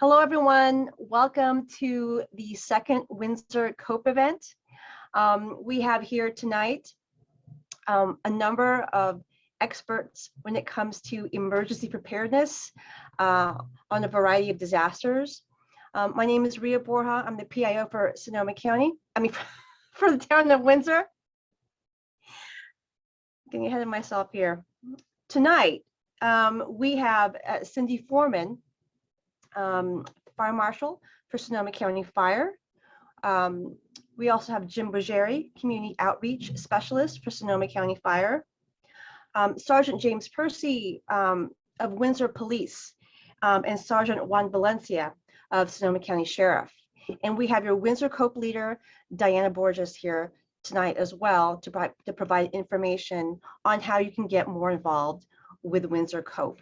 Hello, everyone. Welcome to the second Windsor COPE event. We have here tonight a number of experts when it comes to emergency preparedness on a variety of disasters. My name is Rhea Borja. I'm the PIO for Sonoma County. For the Town of Windsor. Getting ahead of myself here. Tonight, we have Cindy Foreman, Fire Marshal for Sonoma County Fire. We also have Jim Bojeri, Community Outreach Specialist for Sonoma County Fire. Sergeant James Percy of Windsor Police, and Sergeant Juan Valencia of Sonoma County Sheriff. And we have your Windsor COPE leader, Diana Borges, here tonight as well to provide information on how you can get more involved with Windsor COPE.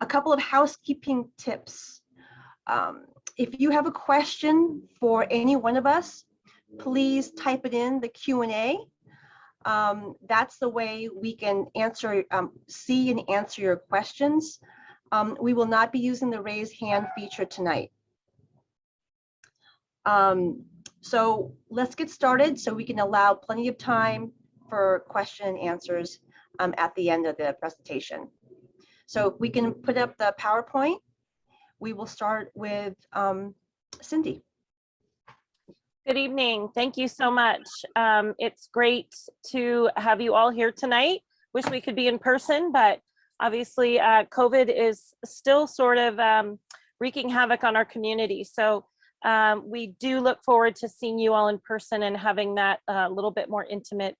A couple of housekeeping tips. If you have a question for any one of us, please type it in the Q&A. That's the way we can see and answer your questions. We will not be using the raise hand feature tonight. So let's get started so we can allow plenty of time for question and answers at the end of the presentation. So if we can put up the PowerPoint, we will start with Cindy. Good evening. Thank you so much. It's great to have you all here tonight. Wish we could be in person, but obviously COVID is still sort of wreaking havoc on our community. So we do look forward to seeing you all in person and having that little bit more intimate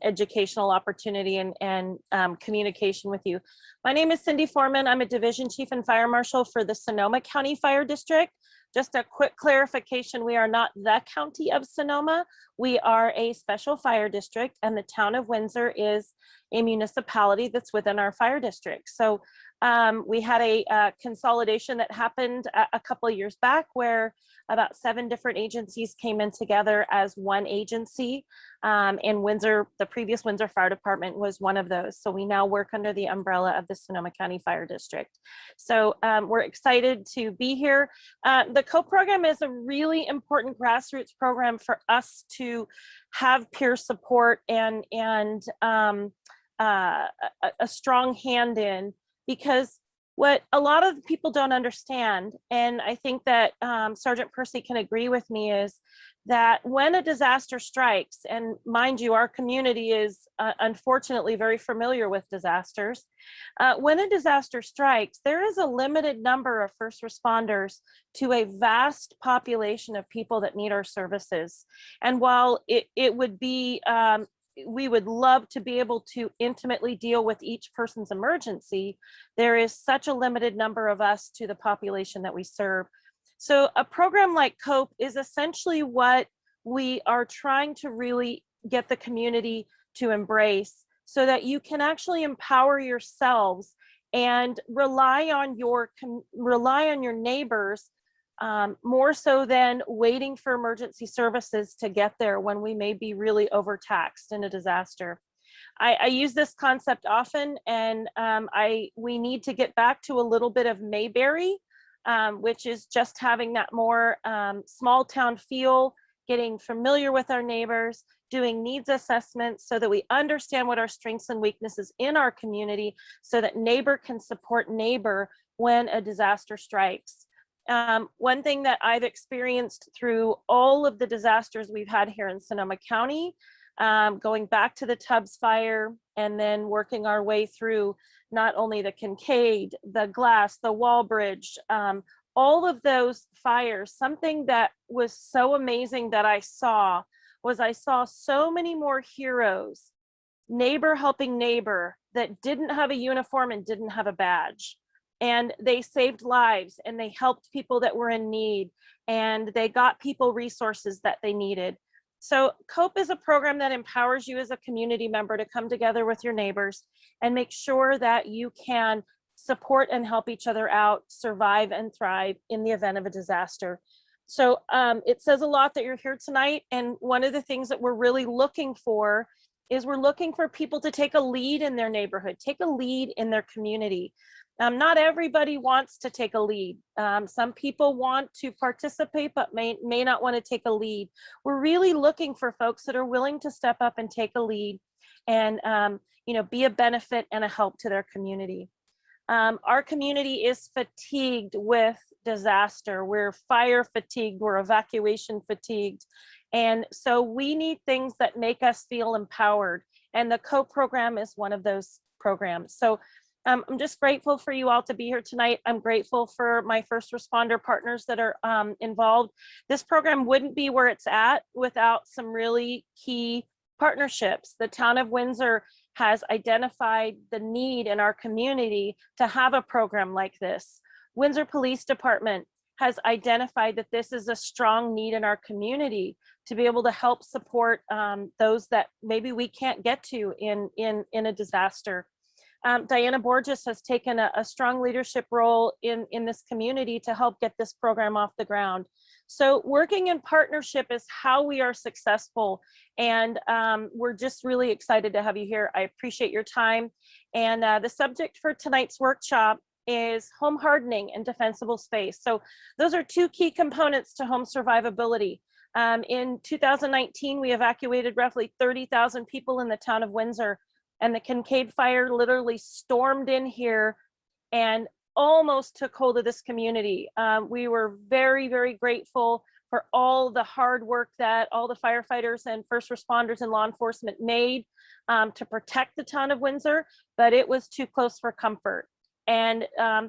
educational opportunity and communication with you. My name is Cindy Foreman. I'm a Division Chief and Fire Marshal for the Sonoma County Fire District. Just a quick clarification, we are not the County of Sonoma. We are a special fire district, and the Town of Windsor is a municipality that's within our fire district. So we had a consolidation that happened a couple of years back where about 7 different agencies came in together as one agency. And Windsor, the previous Windsor Fire Department was one of those. So we now work under the umbrella of the Sonoma County Fire District. So we're excited to be here. The COPE program is a really important grassroots program for us to have peer support and a strong hand in, because what a lot of people don't understand, and I think that Sergeant Percy can agree with me, is that when a disaster strikes, and mind you, our community is unfortunately very familiar with disasters. When a disaster strikes, there is a limited number of first responders to a vast population of people that need our services. And while it would be, we would love to be able to intimately deal with each person's emergency, there is such a limited number of us to the population that we serve. So a program like COPE is essentially what we are trying to really get the community to embrace, so that you can actually empower yourselves and rely on your neighbors more so than waiting for emergency services to get there when we may be really overtaxed in a disaster. I use this concept often, and we need to get back to a little bit of Mayberry, which is just having that more small town feel, getting familiar with our neighbors, doing needs assessments so that we understand what our strengths and weaknesses in our community, so that neighbor can support neighbor when a disaster strikes. One thing that I've experienced through all of the disasters we've had here in Sonoma County, going back to the Tubbs fire and then working our way through not only the Kincaid, the Glass, the Wallbridge, all of those fires, something that was so amazing that I saw so many more heroes, neighbor helping neighbor, that didn't have a uniform and didn't have a badge. And they saved lives, and they helped people that were in need, and they got people resources that they needed. So COPE is a program that empowers you as a community member to come together with your neighbors and make sure that you can support and help each other out, survive and thrive in the event of a disaster. So it says a lot that you're here tonight. And one of the things that we're really looking for is we're looking for people to take a lead in their neighborhood, take a lead in their community. Not everybody wants to take a lead. Some people want to participate, but may not want to take a lead. We're really looking for folks that are willing to step up and take a lead and be a benefit and a help to their community. Our community is fatigued with disaster. We're fire fatigued, we're evacuation fatigued. And so we need things that make us feel empowered. And the COPE program is one of those programs. So I'm just grateful for you all to be here tonight. I'm grateful for my first responder partners that are involved. This program wouldn't be where it's at without some really key partnerships. The Town of Windsor has identified the need in our community to have a program like this. Windsor Police Department has identified that this is a strong need in our community to be able to help support those that maybe we can't get to in a disaster. Diana Borges has taken a strong leadership role in this community to help get this program off the ground. So working in partnership is how we are successful. And we're just really excited to have you here. I appreciate your time. And the subject for tonight's workshop is home hardening and defensible space. So those are two key components to home survivability. In 2019, we evacuated roughly 30,000 people in the town of Windsor, and the Kincaid fire literally stormed in here and almost took hold of this community. We were very, very grateful for all the hard work that all the firefighters and first responders and law enforcement made to protect the town of Windsor, but it was too close for comfort. And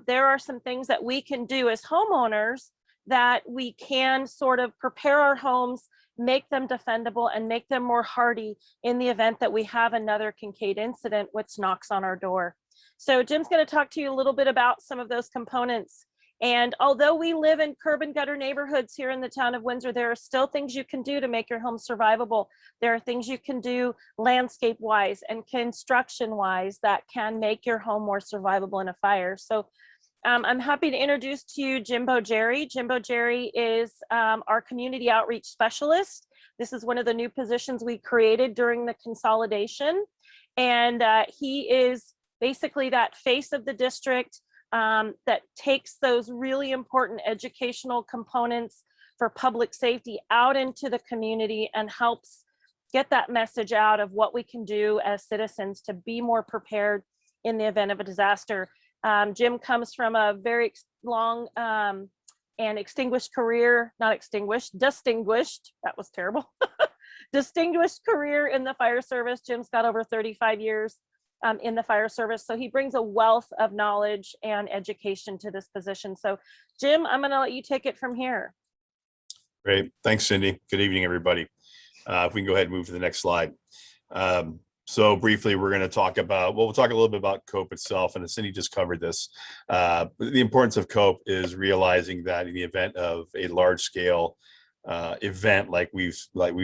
there are some things that we can do as homeowners that we can sort of prepare our homes, make them defendable, and make them more hardy in the event that we have another Kincaid incident which knocks on our door. So Jim's going to talk to you a little bit about some of those components. And although we live in curb and gutter neighborhoods here in the town of Windsor, there are still things you can do to make your home survivable. There are things you can do landscape wise and construction wise that can make your home more survivable in a fire. So I'm happy to introduce to you Jimbo Jerry. Jimbo Jerry is our community outreach specialist. This is one of the new positions we created during the consolidation. And he is basically that face of the district that takes those really important educational components for public safety out into the community and helps get that message out of what we can do as citizens to be more prepared in the event of a disaster. Jim comes from a very long and distinguished career, not extinguished, distinguished, that was terrible, distinguished career in the fire service. Jim's got over 35 years in the fire service. So he brings a wealth of knowledge and education to this position. So Jim, I'm gonna let you take it from here. Great, thanks Cindy. Good evening, everybody. If we can go ahead and move to the next slide. So briefly, we're going to talk about, well, we'll talk a little bit about COPE itself, and Cindy just covered this. The importance of COPE is realizing that in the event of a large scale event like we've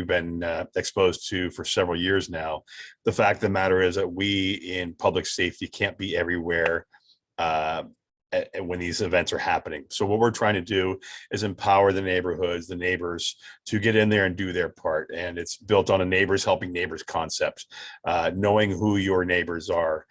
been exposed to for several years now, the fact of the matter is that we in public safety can't be everywhere when these events are happening. So what we're trying to do is empower the neighborhoods, the neighbors, to get in there and do their part. And it's built on a neighbors helping neighbors concept, knowing who your neighbors are,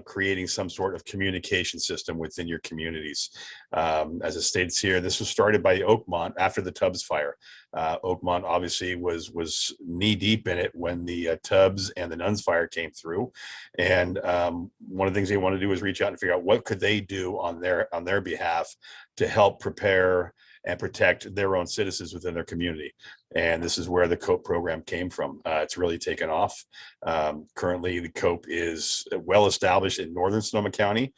creating some sort of communication system within your communities. As it states here, this was started by Oakmont after the Tubbs fire. Oakmont obviously was knee deep in it when the Tubbs and the Nuns fire came through. And one of the things they want to do is reach out and figure out what could they do on their behalf to help prepare and protect their own citizens within their community. And this is where the COPE program came from. It's really taken off. Currently, the COPE is well established in northern Sonoma County.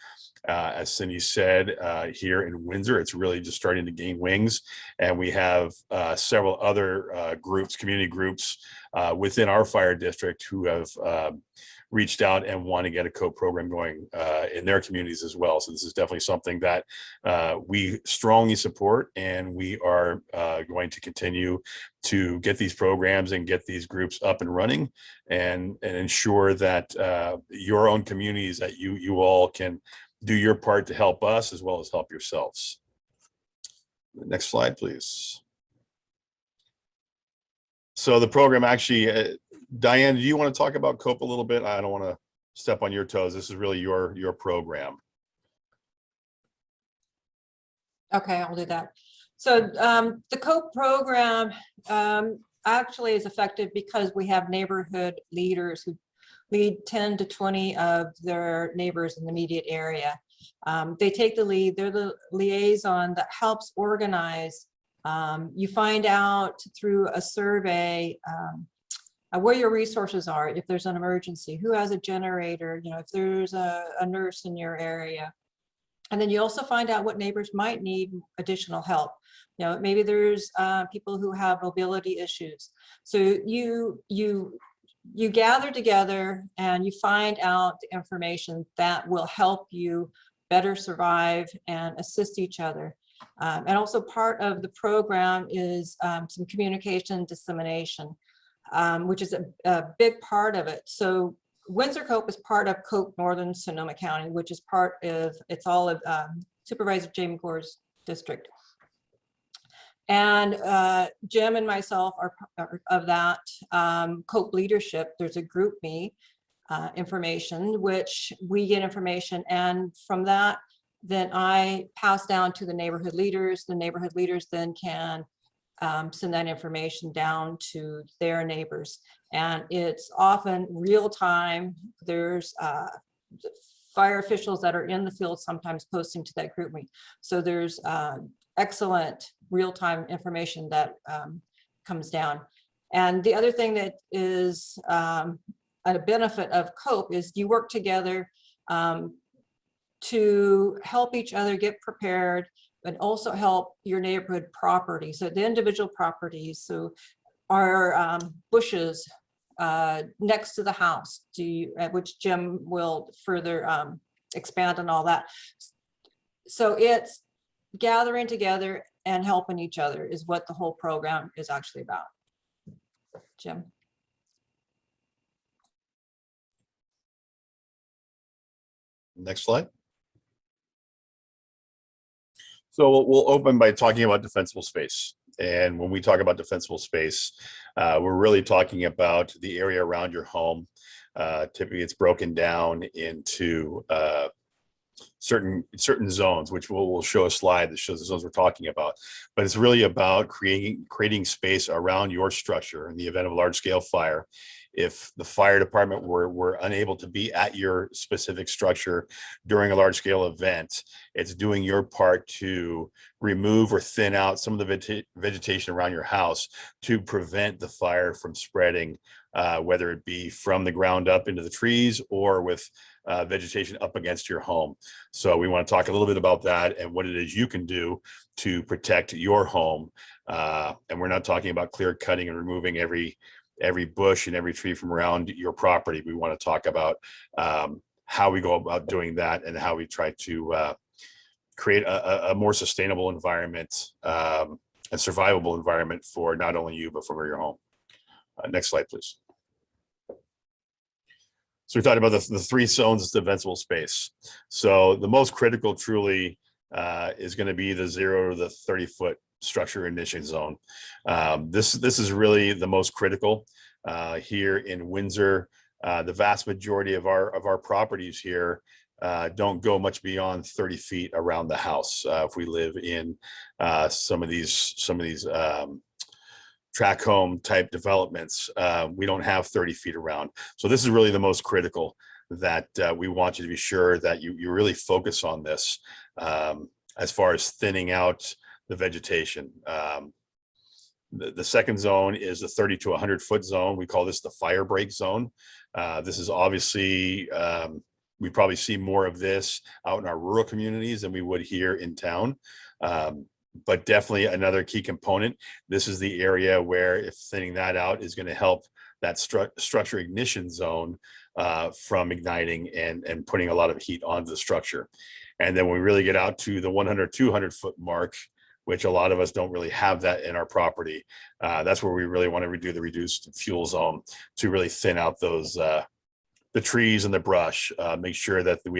As Cindy said, here in Windsor, it's really just starting to gain wings. And we have several other groups, community groups within our fire district who have reached out and want to get a COPE program going in their communities as well. So this is definitely something that we strongly support, and we are going to continue to get these programs and get these groups up and running, and ensure that your own communities, that you all can do your part to help us as well as help yourselves. Next slide, please. So the program actually, Diane, do you want to talk about COPE a little bit? I don't want to step on your toes. This is really your program. Okay, I'll do that. So the COPE program actually is effective because we have neighborhood leaders who lead 10 to 20 of their neighbors in the immediate area. They take the lead. They're the liaison that helps organize. You find out through a survey where your resources are, if there's an emergency, who has a generator, you know, if there's a nurse in your area. And then you also find out what neighbors might need additional help. You know, maybe there's people who have mobility issues. So you gather together and you find out the information that will help you better survive and assist each other. And also part of the program is some communication dissemination, which is a big part of it. So Windsor COPE is part of COPE Northern Sonoma County, which is part of, it's all of Supervisor Jamie Gore's district. And Jim and myself are of that COPE leadership. There's a group me information, which we get information. And from that, then I pass down to the neighborhood leaders. The neighborhood leaders then can send that information down to their neighbors. And it's often real time. There's fire officials that are in the field sometimes posting to that group me. So there's excellent real-time information that comes down. And the other thing that is a benefit of COPE is you work together to help each other get prepared, but also help your neighborhood property. So the individual properties, so our bushes next to the house, which Jim will further expand on all that. So it's gathering together and helping each other is what the whole program is actually about. Jim. Next slide. So we'll open by talking about defensible space. And when we talk about defensible space, we're really talking about the area around your home. Typically, it's broken down into certain zones, which we'll show a slide that shows the zones we're talking about. But it's really about creating space around your structure in the event of a large-scale fire. If the fire department were unable to be at your specific structure during a large-scale event, it's doing your part to remove or thin out some of the vegetation around your house to prevent the fire from spreading, whether it be from the ground up into the trees or with vegetation up against your home. So we want to talk a little bit about that and what it is you can do to protect your home. And we're not talking about clear cutting and removing every bush and every tree from around your property. We want to talk about how we go about doing that and how we try to create a more sustainable environment, a survivable environment for not only you, but for your home. Next slide, please. So we talked about the three zones of defensible space. So the most critical truly is going to be the 0 to the 30-foot structure ignition zone. This is really the most critical here in Windsor. The vast majority of our properties here don't go much beyond 30 feet around the house. If we live in some of these track home type developments, we don't have 30 feet around. So this is really the most critical that we want you to be sure that you really focus on this as far as thinning out the vegetation. The second zone is the 30 to 100-foot zone. We call this the fire break zone. This is obviously, we probably see more of this out in our rural communities than we would here in town. But definitely another key component. This is the area where if thinning that out is going to help that structure ignition zone from igniting and putting a lot of heat onto the structure. And then when we really get out to the 100, 200-foot mark, which a lot of us don't really have that in our property, that's where we really want to do the reduced fuel zone to really thin out those the trees and the brush, make sure that we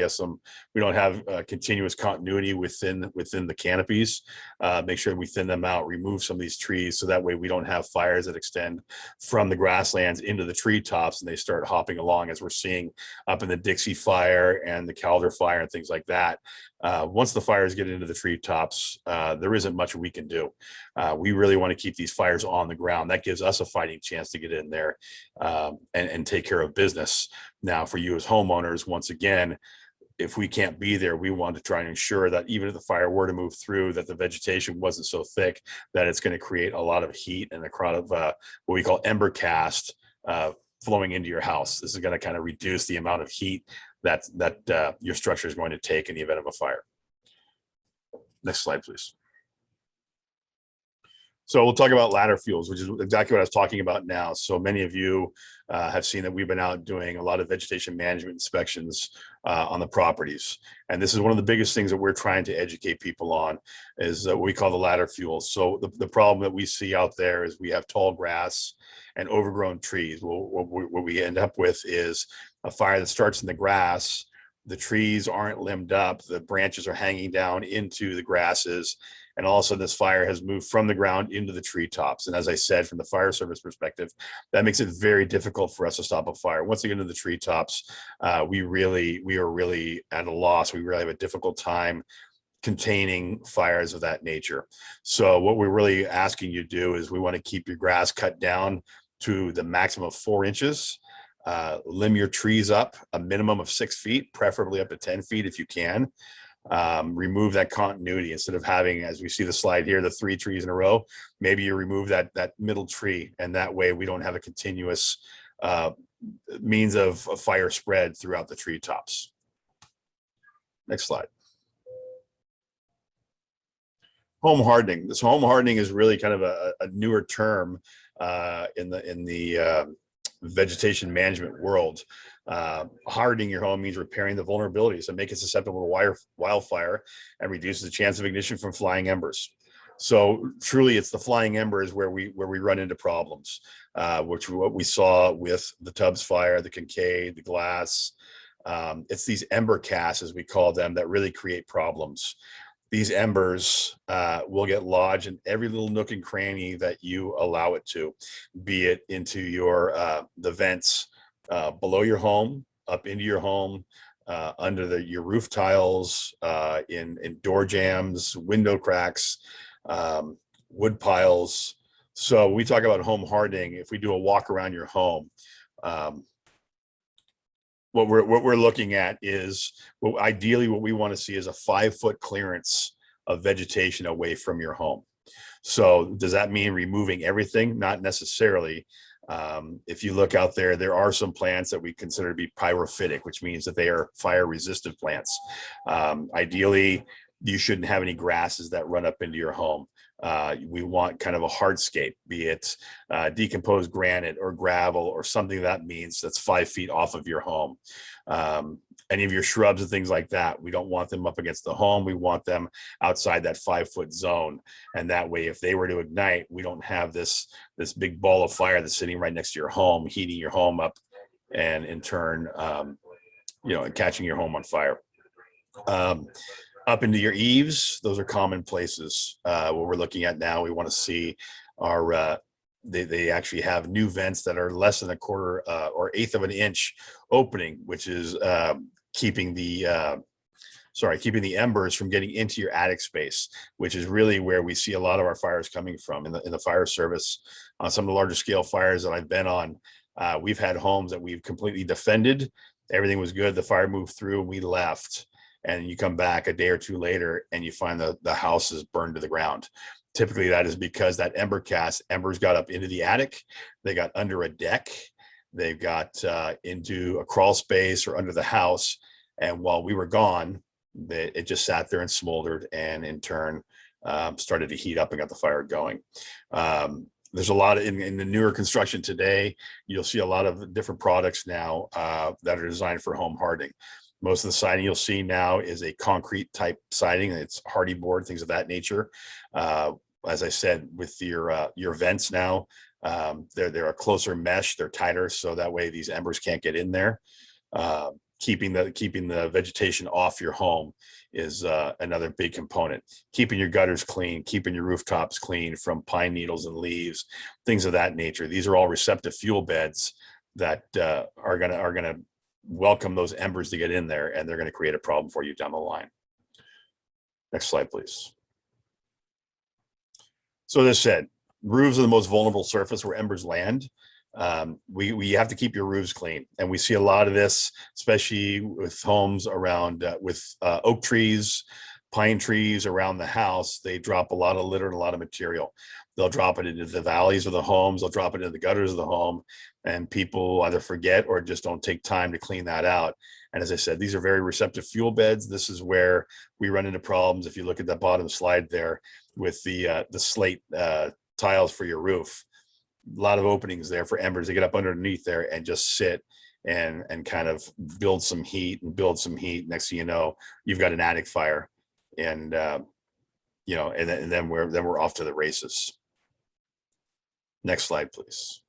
don't have continuous continuity within the canopies, make sure we thin them out, remove some of these trees so that way we don't have fires that extend from the grasslands into the treetops and they start hopping along as we're seeing up in the Dixie fire and the Calder fire and things like that. Once the fires get into the treetops, there isn't much we can do. We really want to keep these fires on the ground. That gives us a fighting chance to get in there and take care of business. Now, for you as homeowners, once again, if we can't be there, we want to try and ensure that even if the fire were to move through, that the vegetation wasn't so thick that it's going to create a lot of heat and a lot of what we call ember cast flowing into your house. This is going to kind of reduce the amount of heat that your structure is going to take in the event of a fire. Next slide, please. So we'll talk about ladder fuels, which is exactly what I was talking about now. So many of you have seen that we've been out doing a lot of vegetation management inspections on the properties. And this is one of the biggest things that we're trying to educate people on is what we call the ladder fuels. So the problem that we see out there is we have tall grass and overgrown trees. Well, what we end up with is a fire that starts in the grass. The trees aren't limbed up. The branches are hanging down into the grasses. And all of a sudden this fire has moved from the ground into the treetops. And as I said, from the fire service perspective, that makes it very difficult for us to stop a fire. Once they get into the treetops, we are really at a loss. We really have a difficult time containing fires of that nature. So what we're really asking you to do is we want to keep your grass cut down to the maximum of 4 inches. Limb your trees up a minimum of 6 feet, preferably up to 10 feet if you can. Remove that continuity instead of having, as we see the slide here, the 3 trees in a row. Maybe you remove that middle tree, and that way we don't have a continuous means of fire spread throughout the treetops. Next slide. Home hardening. This home hardening is really kind of a newer term in the vegetation management world. Hardening your home means repairing the vulnerabilities that make it susceptible to wildfire and reduces the chance of ignition from flying embers. So truly, it's the flying embers where we run into problems, which what we saw with the Tubbs fire, the Kincaid, the Glass. It's these ember casts, as we call them, that really create problems. These embers will get lodged in every little nook and cranny that you allow it to, be it into your the vents below your home, up into your home, under your roof tiles, in door jambs, window cracks, wood piles. So we talk about home hardening. If we do a walk around your home, what we're looking at is, well, ideally what we want to see is a 5-foot clearance of vegetation away from your home. So does that mean removing everything? Not necessarily. If you look out there, there are some plants that we consider to be pyrophytic, which means that they are fire resistant plants. Ideally, you shouldn't have any grasses that run up into your home. We want kind of a hardscape, be it decomposed granite or gravel or something that means that's 5 feet off of your home. Any of your shrubs and things like that, we don't want them up against the home. We want them outside that 5-foot zone. And that way, if they were to ignite, we don't have this big ball of fire that's sitting right next to your home, heating your home up, and in turn, catching your home on fire. Up into your eaves, those are common places. What we're looking at now, we want to see our they actually have new vents that are less than 1/4 or 1/8 of an inch opening, which is keeping the embers from getting into your attic space, which is really where we see a lot of our fires coming from in the fire service. On some of the larger scale fires that I've been on, we've had homes that we've completely defended. Everything was good. The fire moved through and we left. And you come back a day or two later and you find the house is burned to the ground. Typically that is because that embers got up into the attic. They got under a deck. They got into a crawl space or under the house. And while we were gone, it just sat there and smoldered, and in turn started to heat up and got the fire going. There's a lot in the newer construction today. You'll see a lot of different products now that are designed for home hardening. Most of the siding you'll see now is a concrete type siding. It's hardy board, things of that nature. As I said, with your vents now, they're a closer mesh. They're tighter, so that way these embers can't get in there. Keeping the vegetation off your home is another big component. Keeping your gutters clean, keeping your rooftops clean from pine needles and leaves, things of that nature. These are all receptive fuel beds that are gonna welcome those embers to get in there, and they're going to create a problem for you down the line. Next slide, please. So as I said, roofs are the most vulnerable surface where embers land. We have to keep your roofs clean, and we see a lot of this, especially with homes around with oak trees, pine trees around the house. They drop a lot of litter and a lot of material. They'll drop it into the valleys of the homes, they'll drop it into the gutters of the home, and people either forget or just don't take time to clean that out. And as I said, these are very receptive fuel beds. This is where we run into problems. If you look at that bottom slide there with the slate tiles for your roof, a lot of openings there for embers to get up underneath there and just sit and kind of build some heat and build some heat. Next thing you know, you've got an attic fire, and you know, and then we're off to the races. Next slide, please.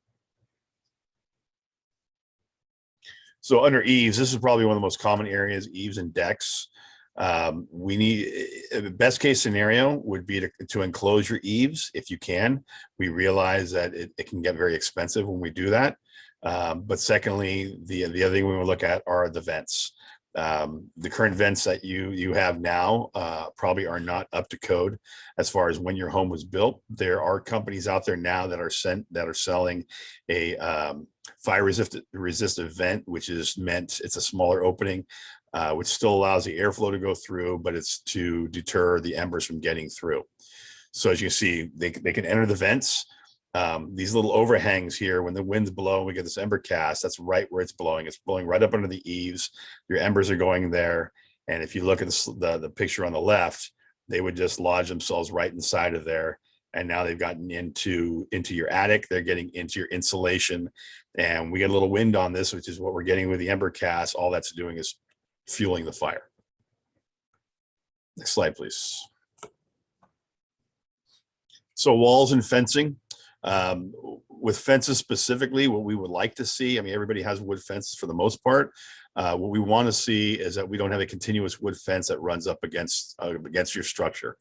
So under eaves, this is probably one of the most common areas, eaves and decks. We need, the best case scenario would be to enclose your eaves if you can. We realize that it can get very expensive when we do that. But secondly, the other thing we will look at are the vents. The current vents that you have now probably are not up to code as far as when your home was built. There are companies out there now that are selling a fire resistant vent, which is meant, it's a smaller opening, which still allows the airflow to go through, but it's to deter the embers from getting through. So as you see, they can enter the vents. These little overhangs here, when the wind's blowing, we get this ember cast, that's right where it's blowing. It's blowing right up under the eaves. Your embers are going there. And if you look at the picture on the left, they would just lodge themselves right inside of there. And now they've gotten into your attic. They're getting into your insulation. And we get a little wind on this, which is what we're getting with the ember cast. All that's doing is fueling the fire. Next slide, please. So walls and fencing. With fences specifically, what we would like to see, I mean, everybody has wood fences for the most part. What we want to see is that we don't have a continuous wood fence that runs up against your structure.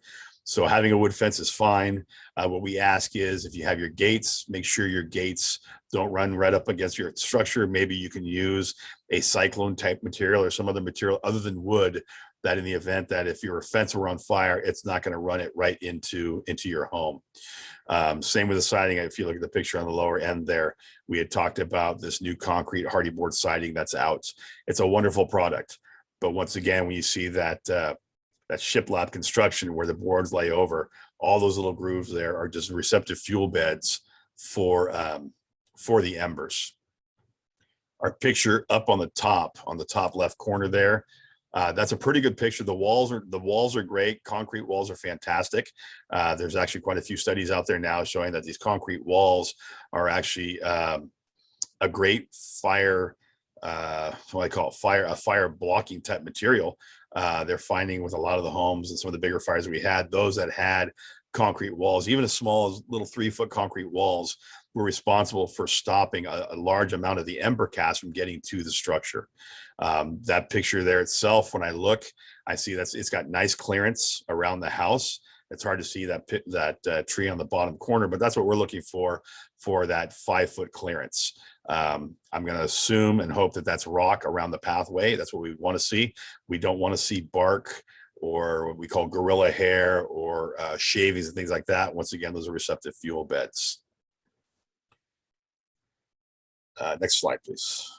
So having a wood fence is fine. What we ask is, if you have your gates, make sure your gates don't run right up against your structure. Maybe you can use a cyclone type material or some other material other than wood, that in the event that if your fence were on fire, it's not going to run it right into your home. Same with the siding. If you look at the picture on the lower end there, we had talked about this new concrete hardy board siding that's out. It's a wonderful product. But once again, when you see that shiplap construction where the boards lay over, all those little grooves there are just receptive fuel beds for the embers. Our picture up on the top left corner there, that's a pretty good picture. The walls are great. Concrete walls are fantastic. There's actually quite a few studies out there now showing that these concrete walls are actually a great fire, what I call a fire blocking type material. They're finding with a lot of the homes and some of the bigger fires we had, those that had concrete walls, even as small as little 3-foot concrete walls, were responsible for stopping a large amount of the ember cast from getting to the structure. That picture there itself, when I look, I see it's got nice clearance around the house. It's hard to see that tree on the bottom corner, but that's what we're looking for that 5-foot clearance. I'm going to assume and hope that that's rock around the pathway. That's what we want to see. We don't want to see bark or what we call gorilla hair or shavings and things like that. Once again, those are receptive fuel beds. Next slide, please.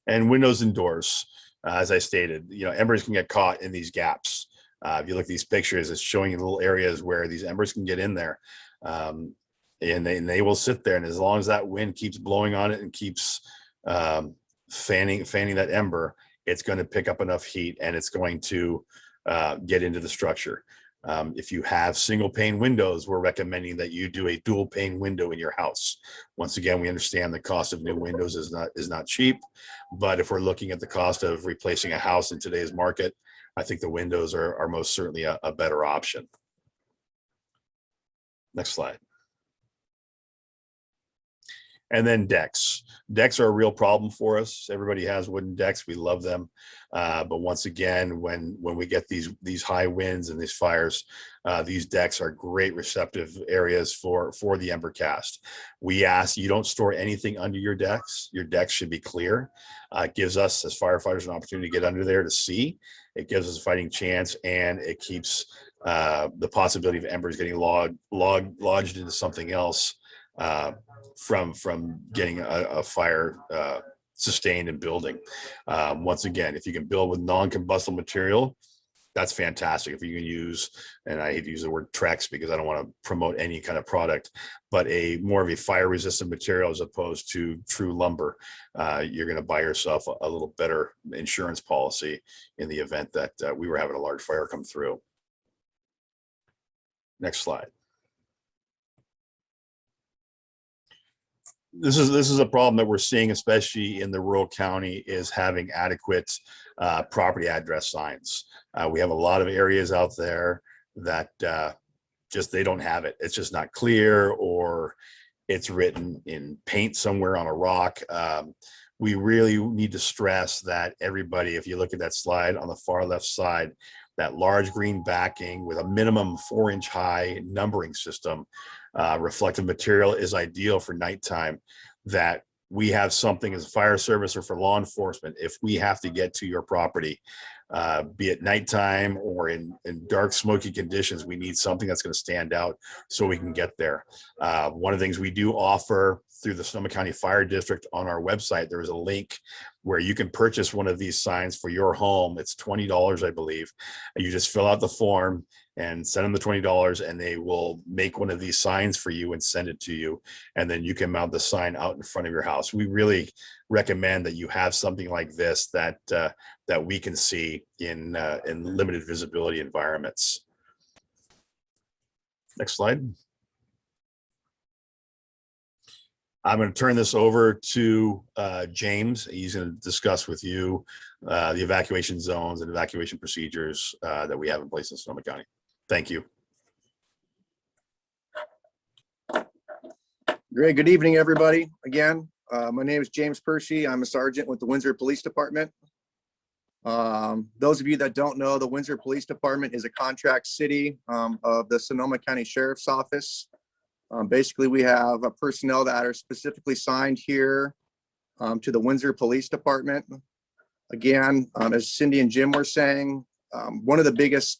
And windows and doors, as I stated, embers can get caught in these gaps. If you look at these pictures, it's showing you little areas where these embers can get in there, and they will sit there. And as long as that wind keeps blowing on it and keeps fanning that ember, it's going to pick up enough heat and it's going to get into the structure. If you have single pane windows, we're recommending that you do a dual pane window in your house. Once again, we understand the cost of new windows is not cheap, but if we're looking at the cost of replacing a house in today's market, I think the windows are most certainly a better option. Next slide. And then decks. Decks are a real problem for us. Everybody has wooden decks. We love them. But once again, when we get these high winds and these fires, these decks are great receptive areas for the ember cast. We ask you don't store anything under your decks. Your decks should be clear. It gives us as firefighters an opportunity to get under there to see. It gives us a fighting chance, and it keeps the possibility of embers getting lodged into something else from getting a fire sustained in building. Once again, if you can build with non-combustible material, that's fantastic. If you can use, and I hate to use the word Trex because I don't want to promote any kind of product, but a more of a fire resistant material as opposed to true lumber, you're going to buy yourself a little better insurance policy in the event that we were having a large fire come through. Next slide. This is a problem that we're seeing, especially in the rural county, is having adequate property address signs. We have a lot of areas out there that just they don't have it. It's just not clear, or it's written in paint somewhere on a rock. We really need to stress that everybody, if you look at that slide on the far left side, that large green backing with a minimum 4-inch high numbering system, reflective material is ideal for nighttime. That we have something as a fire service or for law enforcement, if we have to get to your property, be it nighttime or in dark, smoky conditions, we need something that's going to stand out so we can get there. One of the things we do offer through the Sonoma County Fire District on our website, there is a link where you can purchase one of these signs for your home. It's $20, I believe. And you just fill out the form and send them the $20, and they will make one of these signs for you and send it to you. And then you can mount the sign out in front of your house. We really recommend that you have something like this that we can see in limited visibility environments. Next slide. I'm going to turn this over to James. He's going to discuss with you the evacuation zones and evacuation procedures that we have in place in Sonoma County. Thank you. Great. Good evening, everybody. Again, my name is James Percy. I'm a sergeant with the Windsor Police Department. Those of you that don't know, the Windsor Police Department is a contract city of the Sonoma County Sheriff's Office. Basically, we have personnel that are specifically signed here to the Windsor Police Department. Again, as Cindy and Jim were saying, one of the biggest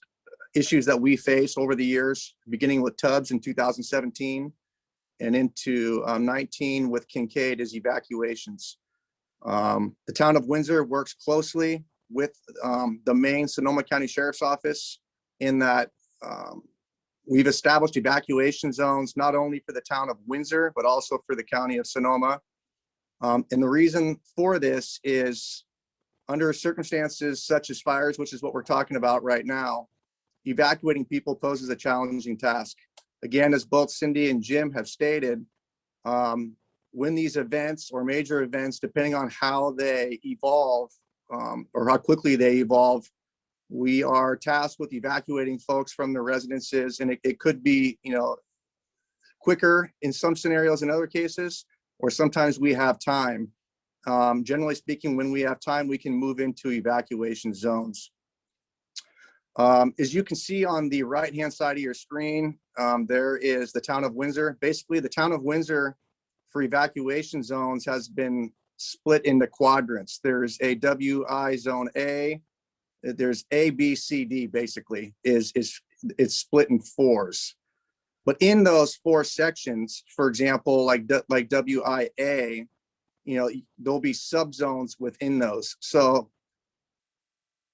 issues that we face over the years, beginning with Tubbs in 2017 and into 19 with Kincaid, is evacuations. The Town of Windsor works closely with the main Sonoma County Sheriff's Office in that we've established evacuation zones, not only for the Town of Windsor, but also for the County of Sonoma. And the reason for this is under circumstances such as fires, which is what we're talking about right now, evacuating people poses a challenging task. Again, as both Cindy and Jim have stated, when these events or major events, depending on how they evolve or how quickly they evolve, we are tasked with evacuating folks from their residences, and it could be, quicker in some scenarios in other cases, or sometimes we have time. Generally speaking, when we have time, we can move into evacuation zones. As you can see on the right-hand side of your screen, there is the Town of Windsor. Basically, the Town of Windsor for evacuation zones has been split into quadrants. There's a WI Zone A. There's A, B, C, D. Basically, it's split in fours. But in those four sections, for example, like WIA, there'll be subzones within those. So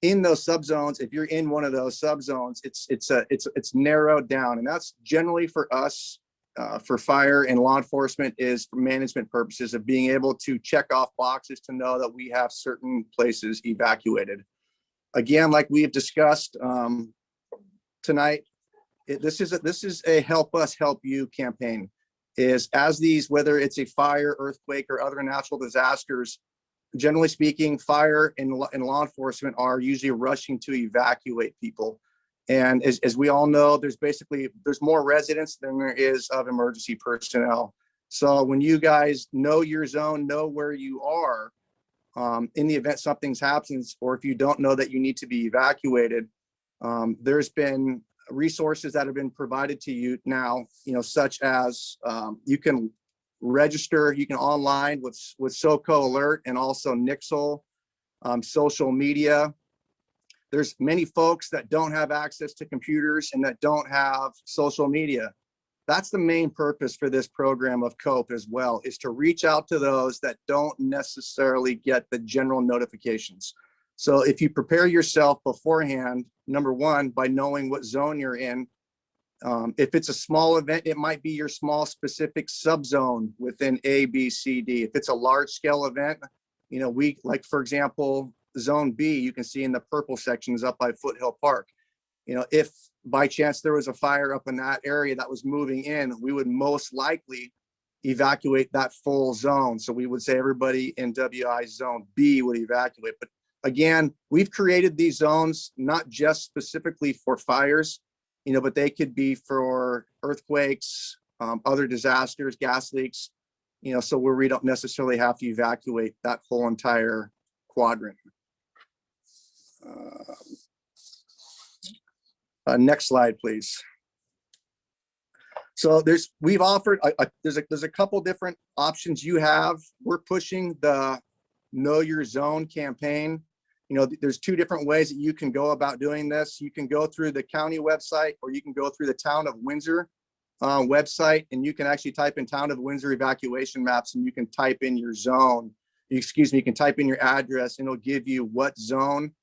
in those subzones, if you're in one of those subzones, it's narrowed down, and that's generally for us, for fire and law enforcement, is for management purposes of being able to check off boxes to know that we have certain places evacuated. Again, like we've discussed tonight, this is a help us help you campaign. Is as these, whether it's a fire, earthquake, or other natural disasters, generally speaking, fire and law enforcement are usually rushing to evacuate people. And as we all know, there's more residents than there is of emergency personnel. So when you guys know your zone, know where you are, in the event something's happens, or if you don't know that you need to be evacuated, there's been resources that have been provided to you now, such as you can register, you can online with SoCo Alert and also Nixle, social media. There's many folks that don't have access to computers and that don't have social media. That's the main purpose for this program of COPE as well, is to reach out to those that don't necessarily get the general notifications. So if you prepare yourself beforehand, number one, by knowing what zone you're in, if it's a small event, it might be your small specific subzone within A, B, C, D. If it's a large scale event, we, like, for example, zone B, you can see in the purple sections up by Foothill Park. If by chance there was a fire up in that area that was moving in, we would most likely evacuate that full zone. So we would say everybody in WI zone B would evacuate. But again, we've created these zones not just specifically for fires, but they could be for earthquakes, other disasters, gas leaks, so where we don't necessarily have to evacuate that whole entire quadrant. Next slide, please. So we've offered, there's a couple different options you have. We're pushing the Know Your Zone campaign. There's two different ways that you can go about doing this. You can go through the county website, or you can go through the Town of Windsor website, and you can actually type in Town of Windsor evacuation maps, and you can type in your zone. You can type in your address, and it'll give you what zone.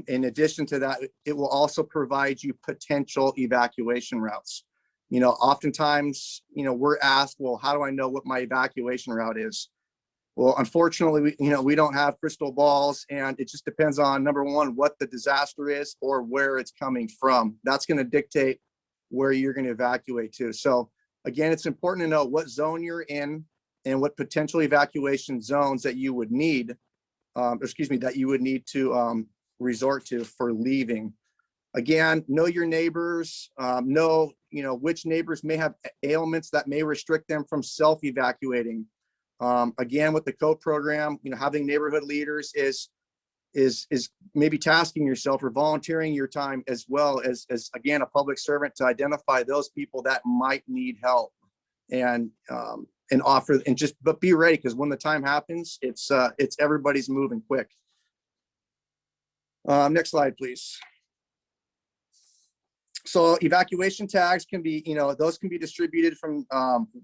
In addition to that, it will also provide you potential evacuation routes. Oftentimes, we're asked, well, how do I know what my evacuation route is? Well, unfortunately, we don't have crystal balls, and it just depends on, number one, what the disaster is or where it's coming from. That's going to dictate where you're going to evacuate to. So again, it's important to know what zone you're in and what potential evacuation zones that you would need, that you would need to resort to for leaving. Again, know your neighbors, know which neighbors may have ailments that may restrict them from self-evacuating. Again, with the COPE program, having neighborhood leaders is maybe tasking yourself or volunteering your time, as well as again, a public servant, to identify those people that might need help and offer, but be ready, because when the time happens, it's everybody's moving quick. Next slide, please. So evacuation tags can be, those can be distributed from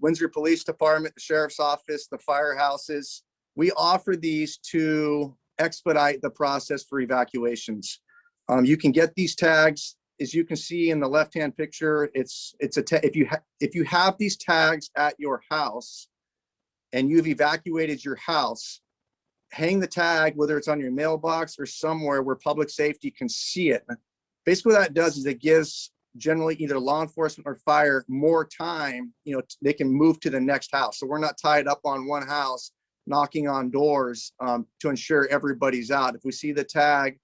Windsor Police Department, the Sheriff's Office, the firehouses. We offer these to expedite the process for evacuations. You can get these tags, as you can see in the left-hand picture. If you have these tags at your house and you've evacuated your house, hang the tag, whether it's on your mailbox or somewhere where public safety can see it. Basically what that does is it gives generally either law enforcement or fire more time, they can move to the next house. So we're not tied up on one house knocking on doors to ensure everybody's out. If we see the tag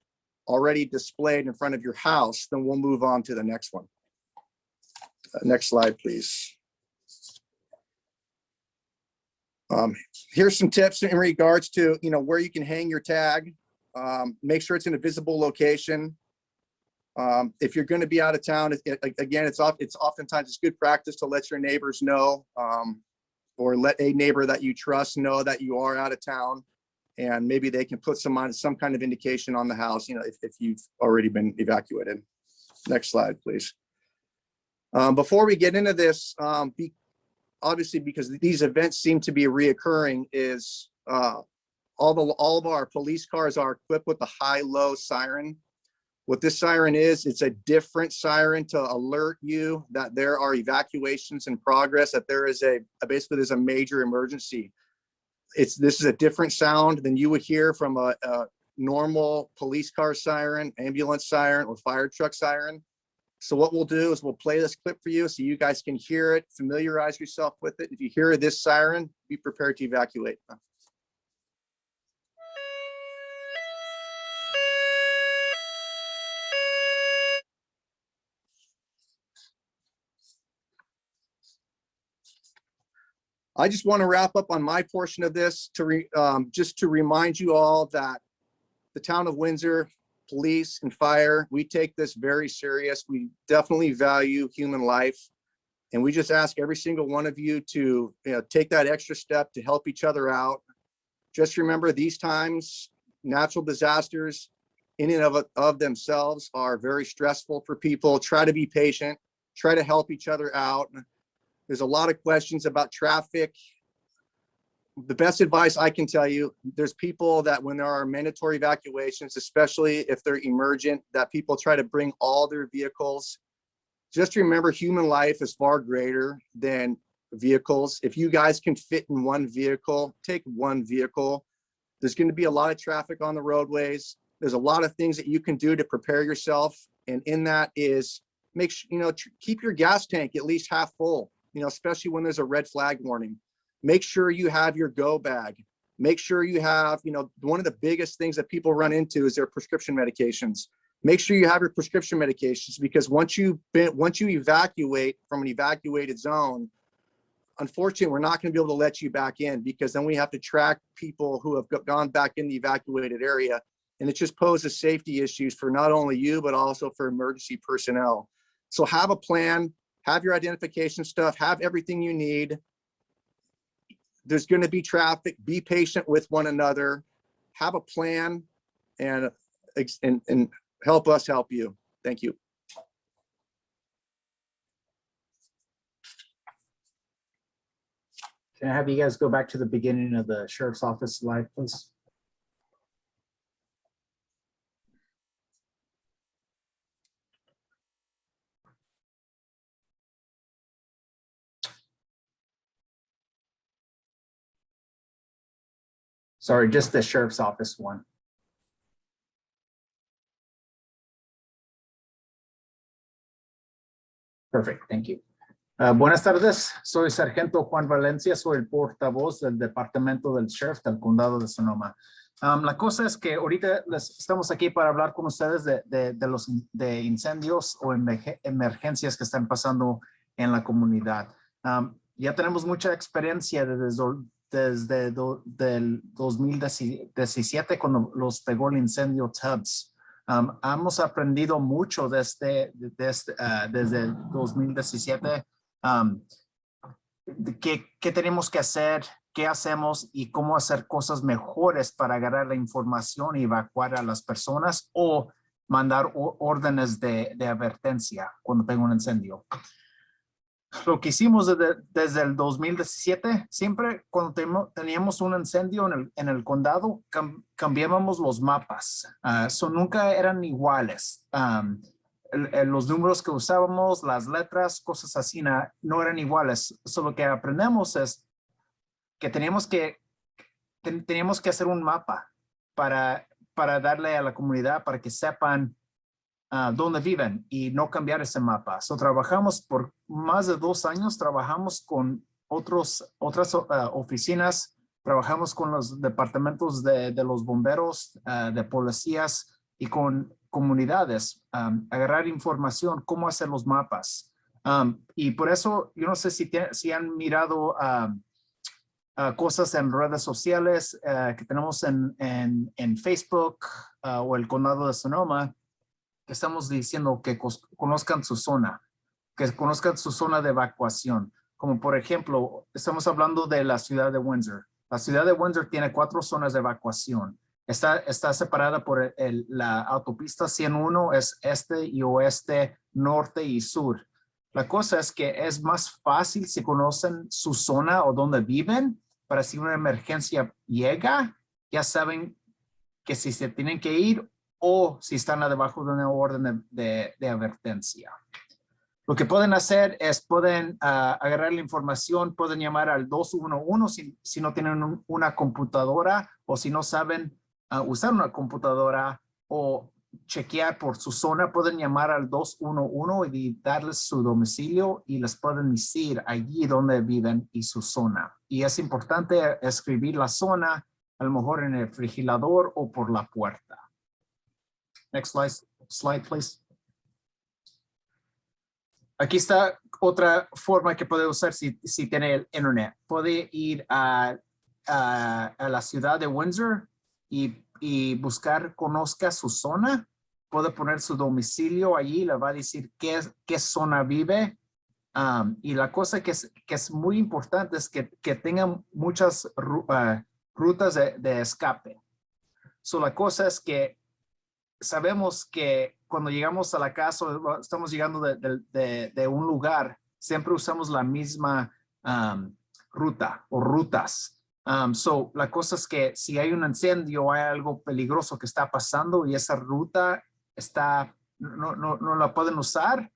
already displayed in front of your house, then we'll move on to the next one. Next slide, please. Here's some tips in regards to, where you can hang your tag. Make sure it's in a visible location. If you're going to be out of town, again, it's oftentimes it's good practice to let your neighbors know, or let a neighbor that you trust know that you are out of town, and maybe they can put some kind of indication on the house, if you've already been evacuated. Next slide, please. Before we get into this, obviously, because these events seem to be reoccurring, is all of our police cars are equipped with a high-low siren. What this siren is, it's a different siren to alert you that there are evacuations in progress, that there is basically there's a major emergency. This is a different sound than you would hear from a normal police car siren, ambulance siren, or fire truck siren. So what we'll do is we'll play this clip for you so you guys can hear it, familiarize yourself with it. If you hear this siren, be prepared to evacuate. I just want to wrap up on my portion of this just to remind you all that the town of Windsor Police and Fire, we take this very serious. We definitely value human life. And we just ask every single one of you to take that extra step to help each other out. Just remember, these times, natural disasters in and of themselves are very stressful for people. Try to be patient, try to help each other out. There's a lot of questions about traffic. The best advice I can tell you, there's people that when there are mandatory evacuations, especially if they're emergent, that people try to bring all their vehicles. Just remember, human life is far greater than vehicles. If you guys can fit in one vehicle, take one vehicle. There's going to be a lot of traffic on the roadways. There's a lot of things that you can do to prepare yourself. And in that is make sure, keep your gas tank at least half full, especially when there's a red flag warning. Make sure you have your go bag. Make sure you have, one of the biggest things that people run into is their prescription medications. Make sure you have your prescription medications, because once you evacuate from an evacuated zone, unfortunately, we're not going to be able to let you back in, because then we have to track people who have gone back in the evacuated area. And it just poses safety issues for not only you, but also for emergency personnel. So have a plan, have your identification stuff, have everything you need. There's going to be traffic. Be patient with one another. Have a plan, and help us help you. Thank you. Can I have you guys go back to the beginning of the sheriff's office slide, please? Sorry, just the sheriff's office one. Perfect, thank you. Buenas tardes, soy Sargento Juan Valencia, soy el portavoz del Departamento del Sheriff del Condado de Sonoma. La cosa es que ahorita estamos aquí para hablar con ustedes de incendios o emergencias que están pasando en la comunidad. Ya tenemos mucha experiencia desde el 2017 cuando los pegó el incendio Tubbs. Hemos aprendido mucho desde el 2017. ¿Qué tenemos que hacer? ¿Qué hacemos? Y cómo hacer cosas mejores para agarrar la información y evacuar a las personas o mandar órdenes de advertencia cuando tenga un incendio. Lo que hicimos desde el 2017, siempre cuando teníamos un incendio en el condado, cambiábamos los mapas. Nunca eran iguales. Los números que usábamos, las letras, cosas así, no eran iguales. Lo que aprendemos es que teníamos que hacer un mapa para darle a la comunidad para que sepan dónde viven y no cambiar ese mapa. Trabajamos por más de 2 años, trabajamos con otras oficinas, trabajamos con los departamentos de los bomberos, de policías y con comunidades, agarrar información, cómo hacer los mapas. Y por eso, yo no sé si han mirado cosas en redes sociales que tenemos en Facebook o el condado de Sonoma, que estamos diciendo que conozcan su zona, que conozcan su zona de evacuación. Como por ejemplo, estamos hablando de la ciudad de Windsor. La ciudad de Windsor tiene 4 zonas de evacuación. Está separada por la autopista 101, es este y oeste, norte y sur. La cosa es que es más fácil si conocen su zona o dónde viven, para si una emergencia llega, ya saben que si se tienen que ir o si están debajo de una orden de advertencia. Lo que pueden hacer es pueden agarrar la información, pueden llamar al 211 si no tienen una computadora o si no saben usar una computadora o chequear por su zona, pueden llamar al 211 y darles su domicilio y les pueden decir allí donde viven y su zona. Y es importante escribir la zona, a lo mejor en el refrigerador o por la puerta. Next slide, please. Aquí está otra forma que puede usar si tiene el internet. Puede ir a la ciudad de Windsor y buscar, conozca su zona. Puede poner su domicilio allí, le va a decir qué zona vive. Y la cosa que es muy importante es que tengan muchas rutas de escape. So, la cosa es que sabemos que cuando llegamos a la casa, estamos llegando de un lugar, siempre usamos la misma ruta o rutas. So, la cosa es que si hay un incendio o hay algo peligroso que está pasando y esa ruta no la pueden usar,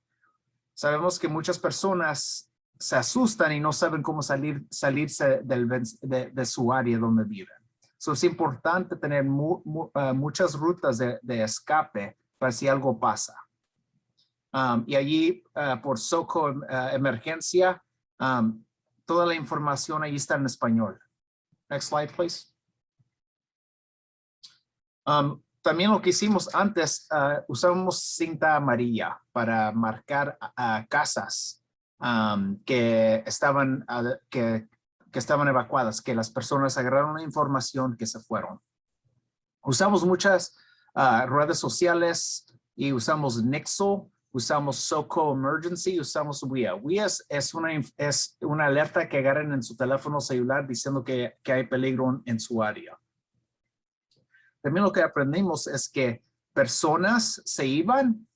sabemos que muchas personas se asustan y no saben cómo salirse de su área donde viven. So, es importante tener muchas rutas de escape para si algo pasa. Y allí, por SOCO emergencia, toda la información allí está en español. Next slide, please. También lo que hicimos antes, usamos cinta amarilla para marcar casas que estaban evacuadas, que las personas agarraron la información que se fueron. Usamos muchas redes sociales y usamos Nixle, usamos SOCO Emergency, usamos WIA. WIA es una alerta que agarran en su teléfono celular diciendo que hay peligro en su área. También lo que aprendimos es que personas se iban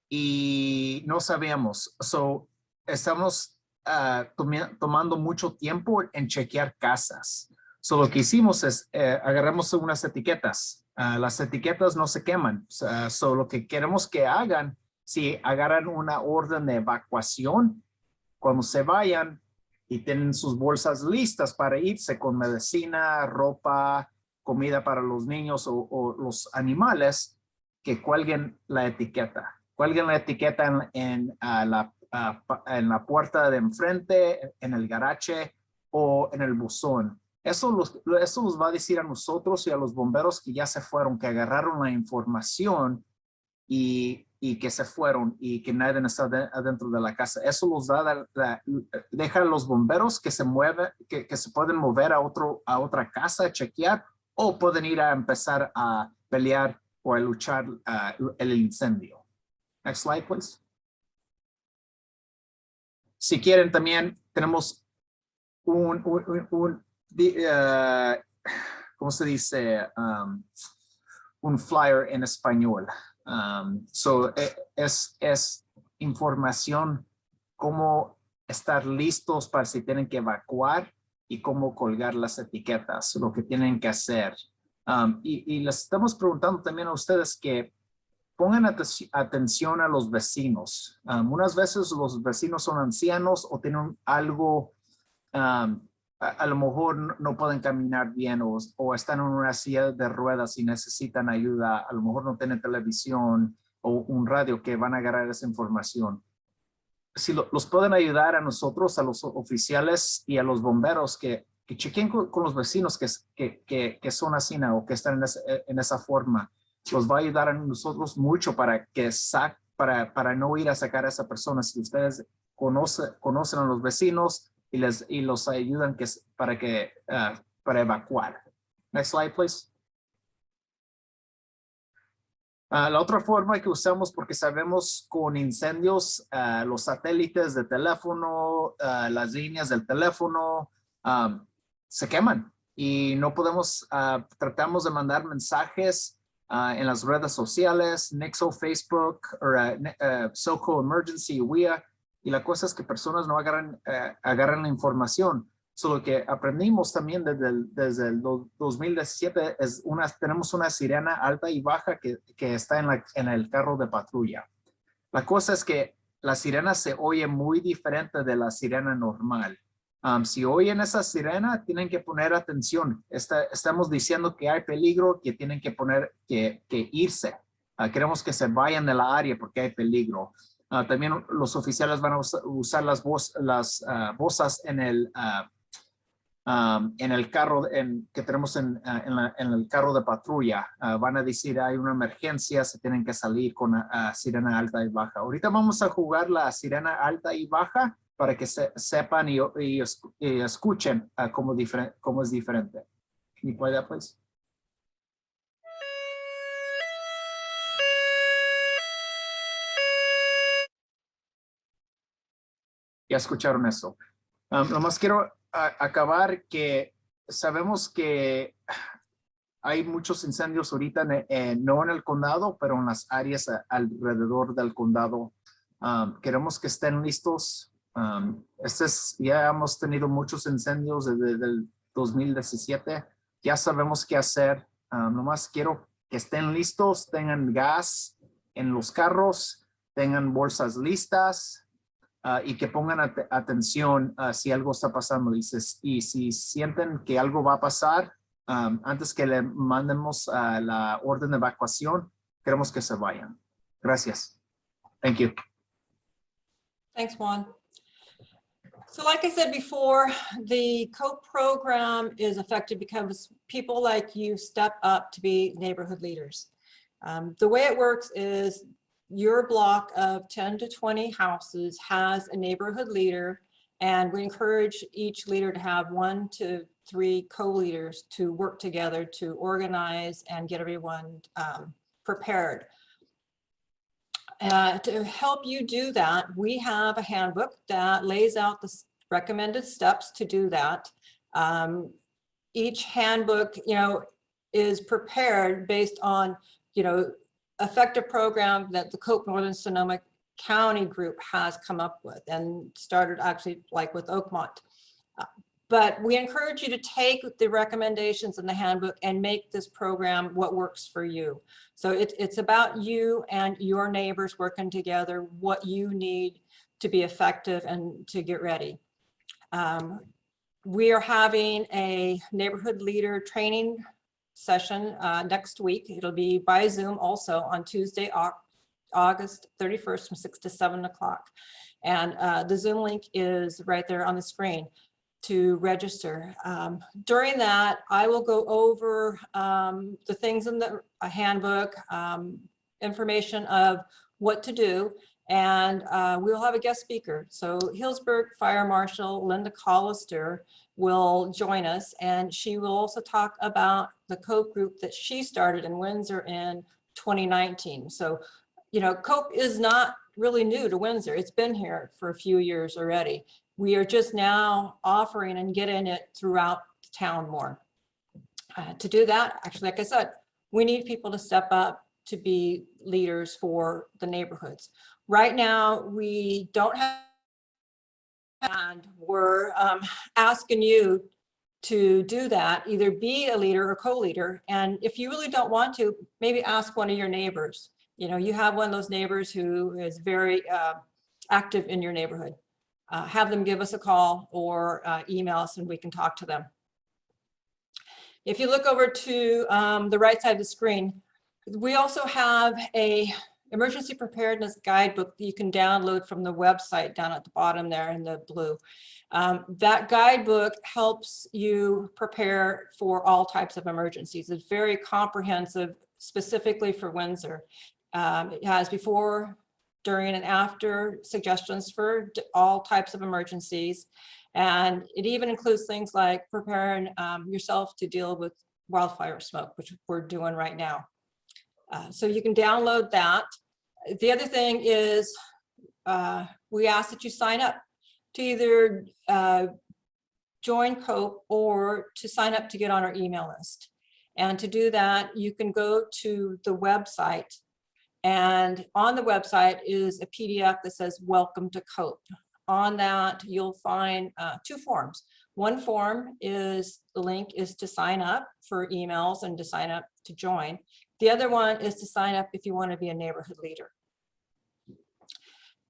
y no sabíamos. So, estamos tomando mucho tiempo en chequear casas. So, lo que hicimos es agarramos unas etiquetas. Las etiquetas no se queman. So, lo que queremos que hagan, si agarran una orden de evacuación, cuando se vayan y tienen sus bolsas listas para irse con medicina, ropa, comida para los niños o los animales, que cuelguen la etiqueta. Cuelguen la etiqueta en la puerta de enfrente, en el garaje o en el buzón. Eso nos va a decir a nosotros y a los bomberos que ya se fueron, que agarraron la información y que se fueron y que nadie está adentro de la casa. Eso los deja a los bomberos que se mueven, que se pueden mover a otra casa a chequear, o pueden ir a empezar a pelear o a luchar el incendio. Next slide, please. Si quieren, también tenemos ¿cómo se dice? Un flyer en español. Es información cómo estar listos para si tienen que evacuar y cómo colgar las etiquetas, lo que tienen que hacer. Y les estamos preguntando también a ustedes que pongan atención a los vecinos. Unas veces los vecinos son ancianos o tienen algo, a lo mejor no pueden caminar bien o están en una silla de ruedas y necesitan ayuda. A lo mejor no tienen televisión o un radio que van a agarrar esa información. Si los pueden ayudar a nosotros, a los oficiales y a los bomberos que chequen con los vecinos que son así o que están en esa forma, los va a ayudar a nosotros mucho para no ir a sacar a esa persona. Si ustedes conocen a los vecinos y los ayudan para evacuar. Next slide, please. La otra forma que usamos, porque sabemos con incendios, los satélites de teléfono, las líneas del teléfono se queman y no podemos, tratamos de mandar mensajes en las redes sociales, Nixle, Facebook, SOCO Emergency, WIA, y la cosa es que personas no agarran la información. Lo que aprendimos también desde el 2017 es tenemos una sirena alta y baja que está en el carro de patrulla. La cosa es que la sirena se oye muy diferente de la sirena normal. Si oyen esa sirena, tienen que poner atención. Estamos diciendo que hay peligro, que tienen que irse. Queremos que se vayan de la área porque hay peligro. También los oficiales van a usar las voces en en el carro que tenemos en el carro de patrulla. Van a decir hay una emergencia, se tienen que salir con sirena alta y baja. Ahorita vamos a jugar la sirena alta y baja para que sepan y escuchen cómo es diferente. Can you play that, please? Ya escucharon eso. Nomás quiero acabar que sabemos que hay muchos incendios ahorita, no en el condado, pero en las áreas alrededor del condado. Queremos que estén listos. Ya hemos tenido muchos incendios desde el 2017. Ya sabemos qué hacer. Nomás quiero que estén listos, tengan gas en los carros, tengan bolsas listas. Y que pongan atención si algo está pasando y si sienten que algo va a pasar, antes que le mandemos la orden de evacuación, queremos que se vayan. Gracias. Thank you. Thanks, Juan. So like I said before, the COPE program is effective because people like you step up to be neighborhood leaders. The way it works is your block of 10 to 20 houses has a neighborhood leader, and we encourage each leader to have 1 to 3 co-leaders to work together to organize and get everyone prepared. To help you do that, we have a handbook that lays out the recommended steps to do that. Each handbook, is prepared based on, effective program that the COPE Northern Sonoma County group has come up with and started actually like with Oakmont. But we encourage you to take the recommendations in the handbook and make this program what works for you. So it's about you and your neighbors working together, what you need to be effective and to get ready. We are having a neighborhood leader training session next week. It'll be by Zoom also on Tuesday, August 31st from 6 to 7 o'clock. And the Zoom link is right there on the screen to register. During that, I will go over the things in the handbook, information of what to do, and we'll have a guest speaker. So Hillsburg Fire Marshal Linda Collister will join us, and she will also talk about the COPE group that she started in Windsor in 2019. So, COPE is not really new to Windsor. It's been here for a few years already. We are just now offering and getting it throughout the town more. To do that, actually, like I said, we need people to step up to be leaders for the neighborhoods. Right now, we don't have, and we're asking you to do that, either be a leader or co-leader. And if you really don't want to, maybe ask one of your neighbors. You have one of those neighbors who is very active in your neighborhood. Have them give us a call or email us and we can talk to them. If you look over to the right side of the screen, we also have a emergency preparedness guidebook that you can download from the website down at the bottom there in the blue. That guidebook helps you prepare for all types of emergencies. It's very comprehensive, specifically for Windsor. It has before, during, and after suggestions for all types of emergencies. And it even includes things like preparing yourself to deal with wildfire smoke, which we're doing right now. So you can download that. The other thing is we ask that you sign up to either join COPE or to sign up to get on our email list. And to do that, you can go to the website, and on the website is a PDF that says welcome to COPE. On that, you'll find 2 forms. One form is, the link is to sign up for emails and to sign up to join. The other one is to sign up if you want to be a neighborhood leader.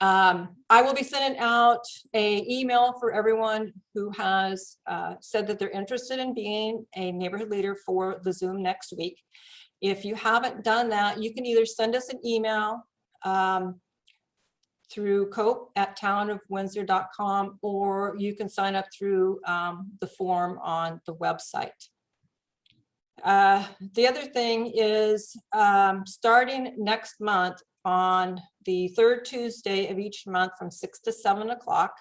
I will be sending out an email for everyone who has said that they're interested in being a neighborhood leader for the Zoom next week. If you haven't done that, you can either send us an email through cope@townofwindsor.com, or you can sign up through the form on the website. The other thing is starting next month on the third Tuesday of each month from 6 to 7 o'clock,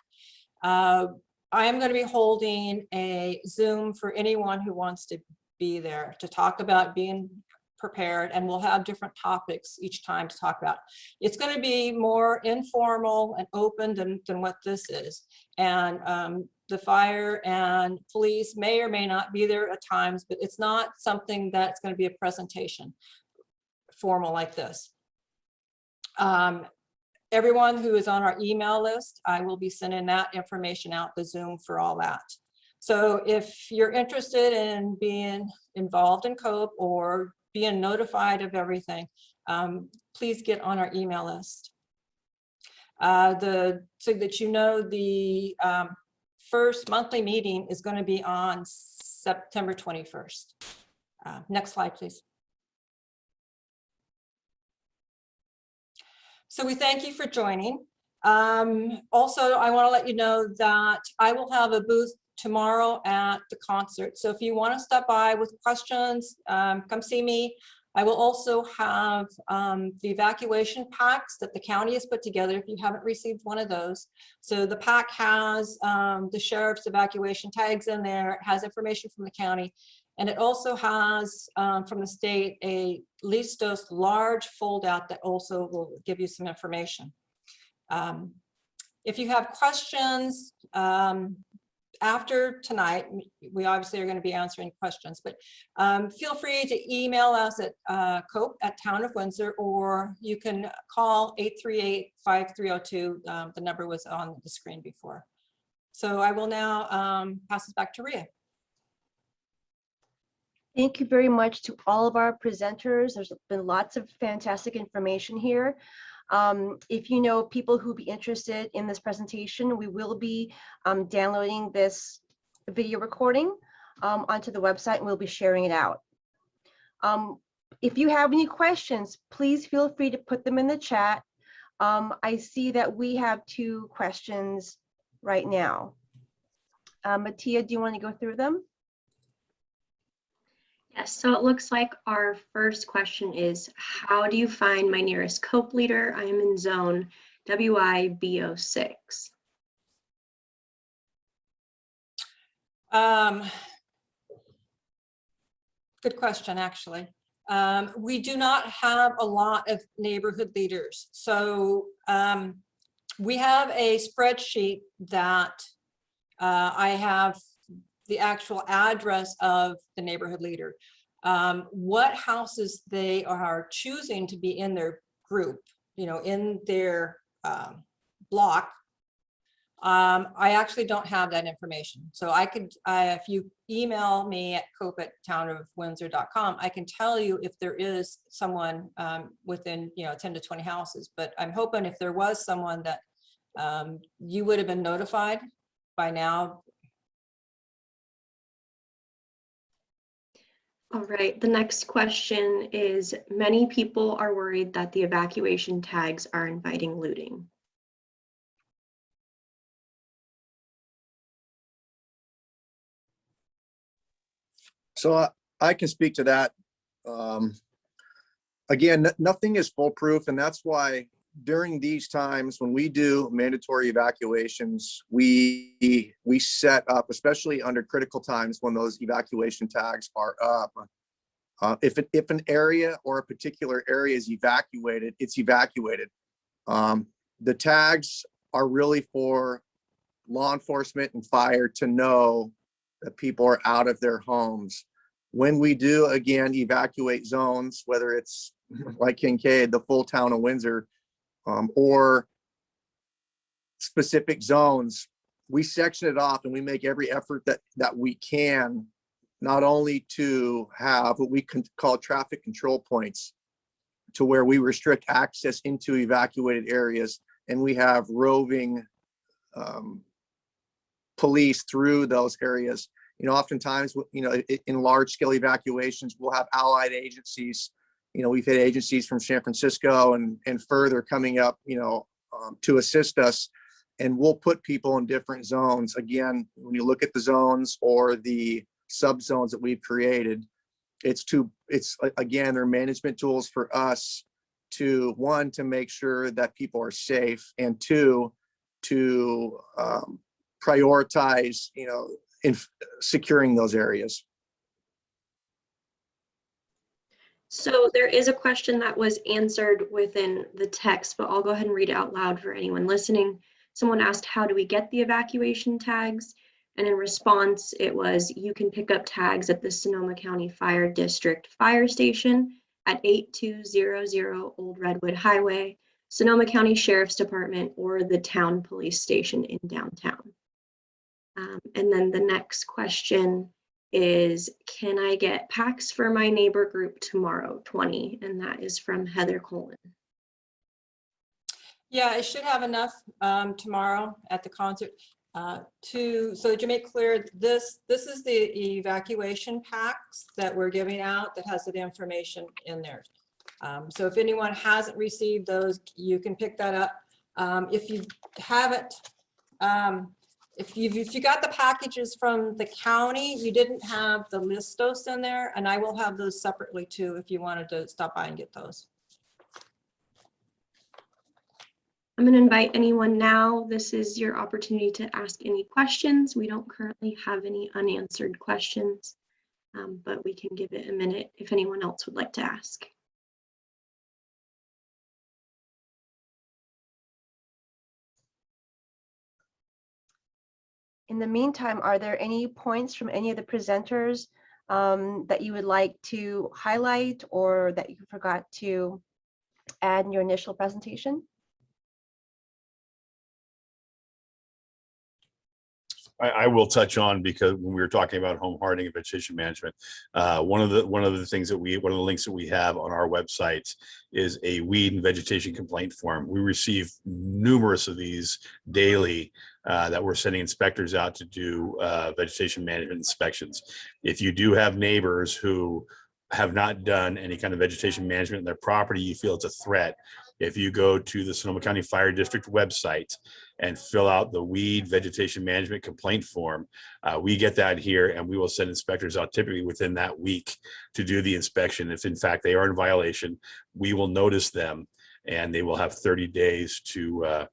I am going to be holding a Zoom for anyone who wants to be there to talk about being prepared, and we'll have different topics each time to talk about. It's going to be more informal and open than what this is, and the fire and police may or may not be there at times, but it's not something that's going to be a presentation formal like this. Everyone who is on our email list, I will be sending that information out, the Zoom for all that. So if you're interested in being involved in COPE or being notified of everything, please get on our email list. So that you know, the first monthly meeting is going to be on September 21st. Next slide, please. So we thank you for joining. Also, I want to let you know that I will have a booth tomorrow at the concert. So if you want to stop by with questions, come see me. I will also have the evacuation packs that the county has put together if you haven't received one of those. So the pack has the sheriff's evacuation tags in there. It has information from the county. And it also has from the state a listos large foldout that also will give you some information. If you have questions after tonight, we obviously are going to be answering questions, but feel free to email us at cope@Town of Windsor, or you can call 838-5302. The number was on the screen before. So I will now pass this back to Rhea. Thank you very much to all of our presenters. There's been lots of fantastic information here. If you know people who be interested in this presentation, we will be downloading this video recording onto the website, and we'll be sharing it out. If you have any questions, please feel free to put them in the chat. I see that we have 2 questions right now. Mattia, do you want to go through them? Yes, so it looks like our first question is, how do you find my nearest COPE leader? I am in zone WIB06. Good question, actually. We do not have a lot of neighborhood leaders. So we have a spreadsheet that I have the actual address of the neighborhood leader, what houses they are choosing to be in their group, you know, in their block. I actually don't have that information. So I could, if you email me at cope@townofwindsor.com, I can tell you if there is someone within, you know, 10 to 20 houses. But I'm hoping if there was someone that you would have been notified by now. All right, the next question is, many people are worried that the evacuation tags are inviting looting. So I can speak to that. Again, nothing is foolproof, and that's why during these times when we do mandatory evacuations, we set up, especially under critical times when those evacuation tags are up. If an area or a particular area is evacuated, it's evacuated. The tags are really for law enforcement and fire to know that people are out of their homes. When we do, again, evacuate zones, whether it's like Kincaid, the full town of Windsor, or specific zones, we section it off and we make every effort that we can, not only to have what we can call traffic control points, to where we restrict access into evacuated areas, and we have roving police through those areas. You know, oftentimes, you know, in large scale evacuations, we'll have allied agencies. You know, we've had agencies from San Francisco and further coming up, you know, to assist us. And we'll put people in different zones. Again, when you look at the zones or the subzones that we've created, it's again, they're management tools for us to, one, to make sure that people are safe, and two, to prioritize, in securing those areas. So there is a question that was answered within the text, but I'll go ahead and read it out loud for anyone listening. Someone asked, how do we get the evacuation tags? And in response, it was, you can pick up tags at the Sonoma County Fire District Fire Station at 8200 Old Redwood Highway, Sonoma County Sheriff's Department, or the Town Police Station in downtown. And then the next question is, can I get packs for my neighbor group tomorrow, 20? And that is from Heather Coleman. Yeah, I should have enough tomorrow at the concert so to make clear, this is the evacuation packs that we're giving out that has the information in there. So if anyone hasn't received those, you can pick that up. If you haven't, if you got the packages from the county, you didn't have the listos in there, and I will have those separately too if you wanted to stop by and get those. I'm going to invite anyone now. This is your opportunity to ask any questions. We don't currently have any unanswered questions, but we can give it a minute if anyone else would like to ask. In the meantime, are there any points from any of the presenters that you would like to highlight or that you forgot to add in your initial presentation? I will touch on, because when we were talking about home hardening and vegetation management, one of the links that we have on our website is a weed and vegetation complaint form. We receive numerous of these daily that we're sending inspectors out to do vegetation management inspections. If you do have neighbors who have not done any kind of vegetation management in their property, you feel it's a threat, if you go to the Sonoma County Fire District website and fill out the weed vegetation management complaint form, we get that here, and we will send inspectors out typically within that week to do the inspection. If in fact they are in violation, we will notice them, and they will have 30 days to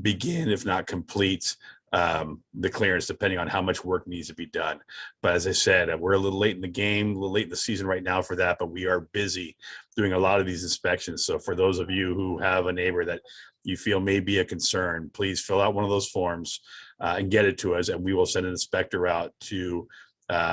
begin, if not complete, the clearance, depending on how much work needs to be done. But as I said, we're a little late in the game, a little late in the season right now for that, but we are busy doing a lot of these inspections. So for those of you who have a neighbor that you feel may be a concern, please fill out one of those forms and get it to us, and we will send an inspector out to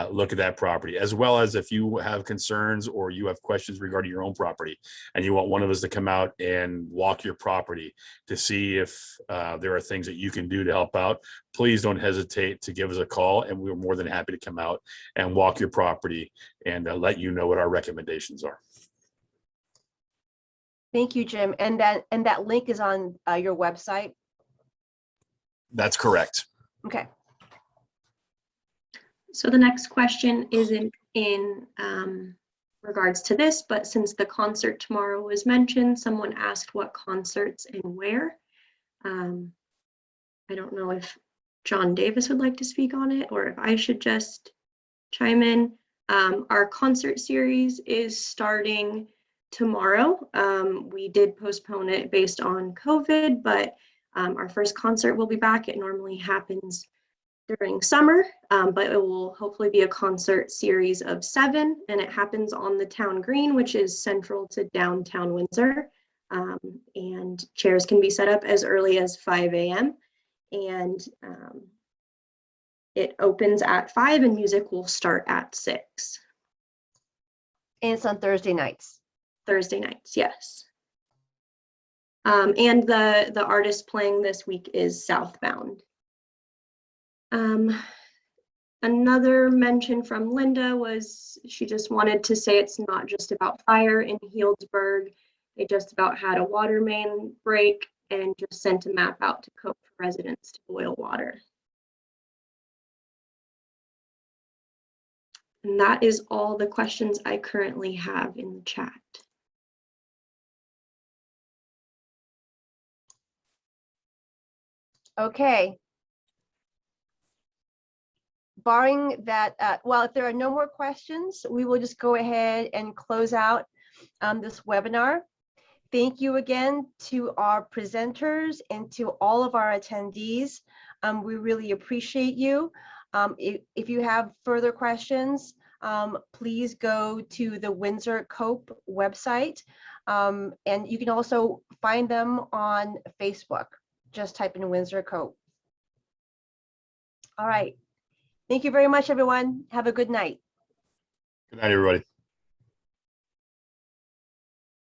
look at that property, as well as if you have concerns or you have questions regarding your own property and you want one of us to come out and walk your property to see if there are things that you can do to help out, please don't hesitate to give us a call, and we're more than happy to come out and walk your property and let you know what our recommendations are. Thank you, Jim. And that link is on your website? That's correct. Okay. So the next question isn't in regards to this, but since the concert tomorrow was mentioned, someone asked what concerts and where. I don't know if John Davis would like to speak on it or if I should just chime in. Our concert series is starting tomorrow. We did postpone it based on COVID, but our first concert will be back. It normally happens during summer, but it will hopefully be a concert series of 7, and it happens on the town green, which is central to downtown Windsor. And chairs can be set up as early as 5 a.m. And it opens at 5 and music will start at 6. And it's on Thursday nights. Thursday nights, yes. And the artist playing this week is Southbound. Another mention from Linda was she just wanted to say it's not just about fire in Healdsburg. They just about had a water main break and just sent a map out to COPE for residents to boil water. And that is all the questions I currently have in the chat. Okay. Barring that, well, if there are no more questions, we will just go ahead and close out this webinar. Thank you again to our presenters and to all of our attendees. We really appreciate you. If you have further questions, please go to the Windsor COPE website. And you can also find them on Facebook. Just type in Windsor COPE. All right. Thank you very much, everyone. Have a good night. Good night, everybody.